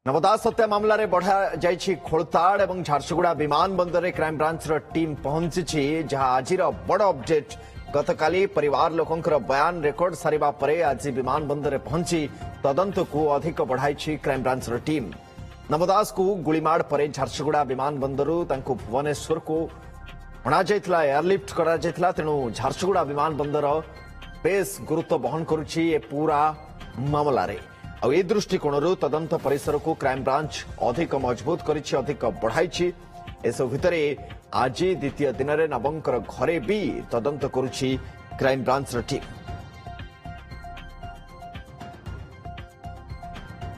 नवदास हत्या मामला रे बढ़ा जाइछि खोलताड़ एवं झारसुगुड़ा विमान बंदर रे क्राइम ब्रांच रो टीम पहुंची जहां आजिर बड़ अपडेट गतकाली परिवार लोकंकर बयान रेकर्ड सारिबा परे आज विमान बंदर रे पहुंची तदंत को अधिक बढ़ाई क्राइम ब्रांच रो टीम। नवदास को गुलीमाड़ परे झारसुगुड़ा विमान बंदरु तांको भुवनेश्वर को अणा जाइतला एयरलिफ्ट करा जाइतला तेणु झारसुगुड़ा विमान बंदर बेस गुरुत्व बहन करुछि ए पूरा मामला रे। आ ए दृष्टिकोण तदंत परिसर को क्राइम ब्रांच अधिक मजबूत करिछि अधिक बढ़ाई। एसब भितर आज द्वितीय दिन में नवंकर घरे भी तदंत करुछि क्राइम ब्रांच टीम।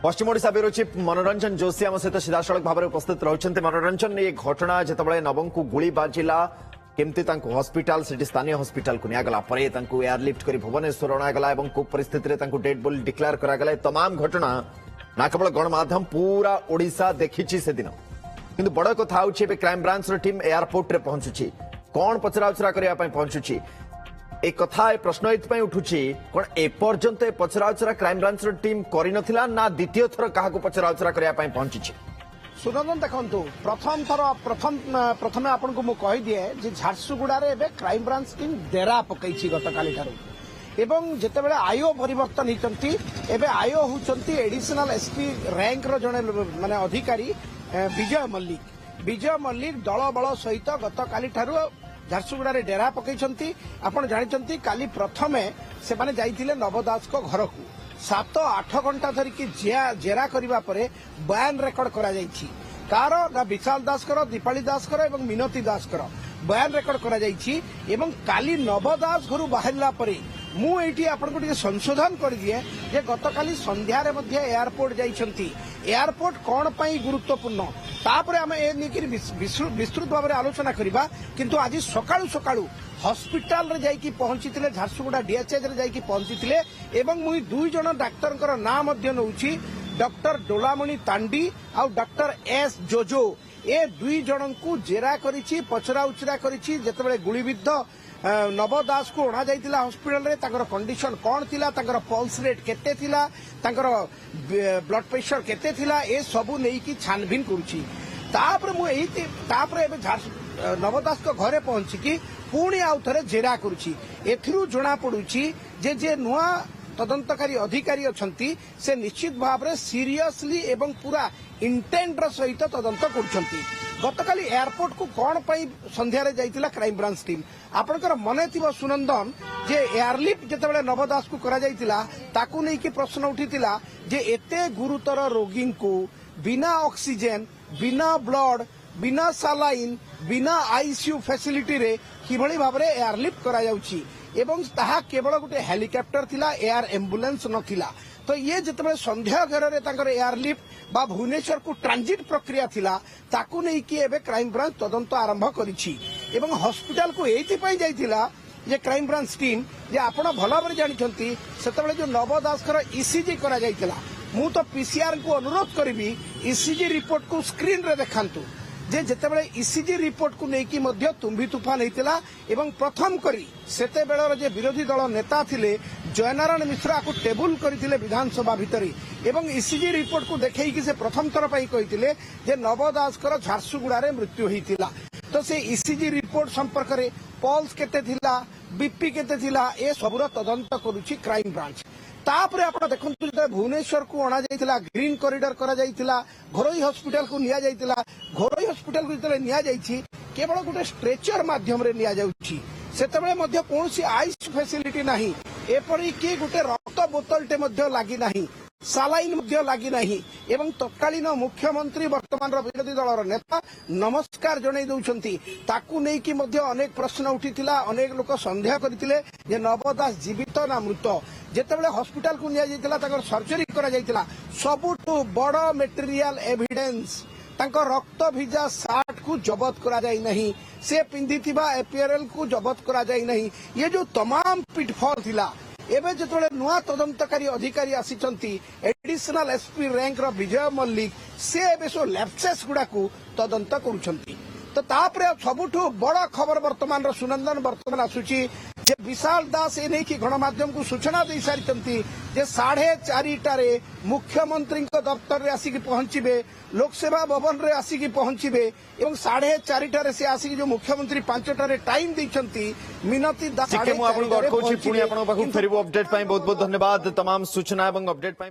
पश्चिम ओडिशा ब्यूरो चीफ मनोरंजन जोशी आम सहित सीधासख भाव में उपस्थित रहते। मनोरंजन ये घटना जिते नवं को गुली बाजिला केमती हॉस्पिटल से स्थानीय हॉस्पिटल को निगला एयरलिफ्ट कर भुवनेश्वर अणागला को परिस्थिति डेड बॉडी डिक्लेयर करागला। तमाम घटना ना केवल गणमाध्यम पूरा ओडिशा देखी से दिन किंतु बड़ कथा हूँ क्राइम ब्रांच टीम एयरपोर्ट रे पहुंचुची कौन पचराउचरा करने पहुंचुची एक कथा प्रश्न ये उठुची कौन एपर्यंत पचराउचरा क्राइम ब्रांच टीम करनथिला ना द्वितीय थर क्या पचराउचरा करने पहुंची। सुनंदन देखु प्रथम आपन को कही दिए जे झारसुगुड़ा क्राइम ब्रांच टीम डेरा पकई गतकाली एवं जितेबाला आईओ परिवर्तन होती एवं आईओ होती एडिशनल एसपी रैंक जड़े माने अधिकारी विजय मल्लिक दल बल सहित गतकाली झारसुगुड़ा डेरा पकई आपड़ जानते काली प्रथमे से माने जाइथिले नवदास को घर को 7-8 घंटा धरिकी जेरा करने पर बयान रेकर्ड करा जाइछि कार ना विशाल दासकर दीपाली दासकर एवं मिनती दासकर बयान रेकर्ड करा जाइछि एवं काली नवदास घर बाहरला परे मु एठी आपन को संशोधन कर दिए जे गतकाली संध्या रे मध्य एयरपोर्ट जाइछंती एयरपोर्ट कौन पाई गुरुत्वपूर्ण तापरे आमे ए निकिर विस्तृत भाव में आलोचना करिबा किंतु आज सकाळु सकाळु हॉस्पिटल रे जाइकी पहुंचीतिले झारसुगुड़ा डीएचएच रे जाइकी पहुंचीतिले एवं मुई दुई जण डाक्टरकर नाम मध्य नउछि डॉक्टर डोलामणि तांडी आ डॉक्टर एस जोजो ए दुई जण को जेरा करिछि पचरा उचरा करिछि जेतेबेले गुलीबिद्ध नवदास को अणा जाइतिला हॉस्पिटल रे ताकर कंडीशन कौन थिला ताकर पल्स रेट केते थिला ताकर ब्लड प्रेशर केते थिला ए सबु नेकी छानबीन करूछि तापर मु एही तापर एबे नवदास को घरे पहुंची कि पुणी आउ थे जेरा करुछि एथिरु जना पड़ुछि जे जे नुआ तदंतकारी अधिकारी अछंती से निश्चित भाव में सीरियसली एवं पूरा इंटेंट सहित तदंत करुछंती। गतकाली एयरपोर्ट को कौन पाई संध्या रे जाइतिला क्राइम ब्रांच टीम आपनकर मने थिबो सुनंदन जे एयरलिफ्ट जेतेबेले नवदास को करा जाइतिला ताकू नै कि प्रश्न उठितिला जे एते गुरुतर रोगी को बिना ऑक्सीजन बिना ब्लड बिना सालाइन बिना आईसीयू फैसिलिटी रे किभଳି भाबरे एयरलिफ्ट करा जाउछि एवं ताहा केवल गोटे हेलिकॉप्टर थिला एयर एम्बुलेंस नथिला तो ये जिते संध्या घर रे तांकर एयरलिफ्ट बा भुवनेश्वर को ट्रांजिट प्रक्रिया थिला ताकू नै कि एबे क्राइम ब्रांच तदंत आरंभ करिछि एवं हॉस्पिटल को एथि पई जाइथिला जे क्राइम ब्रांच टीम जे आपण भला भाबरे जानिछंती सेतेबेले जो नवदासकर ईसीजी करा जाइथिला मु तो पीसीआर को अनुरोध करिवि ईसीजी रिपोर्ट को स्क्रीन रे देखांतु जे जेतेबेले ईसीजी रिपोर्ट को नेकी मध्य तुम्बी तुफान हेतिला एवं प्रथम करी सेते बेलर जे विरोधी दल नेता थिले जयनारायण मिश्रा को टेबुल करथिले विधानसभा भितरी एवं ईसीजी रिपोर्ट को देखै कि से प्रथम थर पई कहिथिले जे नवदासकर झारसुगुड़ा रे मृत्यु हेतिला तो से ईसीजी रिपोर्ट संपर्क रे पल्स केते थिला बीपी केते थिला ए सबुर तदंत करूछि क्राइम ब्रांच। तापरे आपण देखंतु जे भुवनेश्वर को अणा जाइतिला ग्रीन कॉरिडोर करा जाइतिला घरोई हॉस्पिटल को निया जाइतिला घरोई हॉस्पिटल को जतले निया जाइछि केवल गोटे स्ट्रेचर माध्यम रे निया जाउछि सेतबे मध्य कोनसी आईसीयू फैसिलिटी नाही एपरि कि गोटे रक्त बोतलटे मध्य लागि नाही सालाइन मध्य लागि नाही एवं तत्कालीन मुख्यमंत्री वर्तमान विरोधी दलर नेता नमस्कार जणाई दउछंती ताकू नै कि मध्य अनेक प्रश्न उठितिला अनेक लोक संदेह करथिले जे नवदास जीवित ना मृत जेतेबेले हॉस्पिटल को निया जाइतिला ताकर सर्जरी करा जाइतिला सबुठु बड़ मटेरियल एविडेंस तांकर रक्त भिजा सार्ट को जबत करा जाई नहीं से पिंधिथिबा एपीआरएल को जबत करा जाई नहीं ये जो तमाम पिटफॉल थिला एबे जेतबेले नुआ तदंतकारी अधिकारी आसीचंती एडिशनल एसपी रैंक रो विजय मल्लिक से एबे सो लैप्सेस गुडा को तदंत करूछंती तो तापरे सबुठु बड़ खबर वर्तमान रो सुनंदन वर्तमान आसुची जे विशाल दास ए नहीं कि गणमाध्यम को सूचना दे सारी जे 4:30 मुख्यमंत्री दफ्तर रे आसिक पहुंचे लोकसेवा भवन रे आसिक पहुंचे और 4:30 से आसिक जो मुख्यमंत्री 5टारे टाइम देइछंती मिनती दास ठीक है, मु आपन को अटकाउछि पुणी आपन पाखु फेरिबो अपडेट पाई बहुत बहुत धन्यवाद तमाम सूचना एवं अपडेट पाई।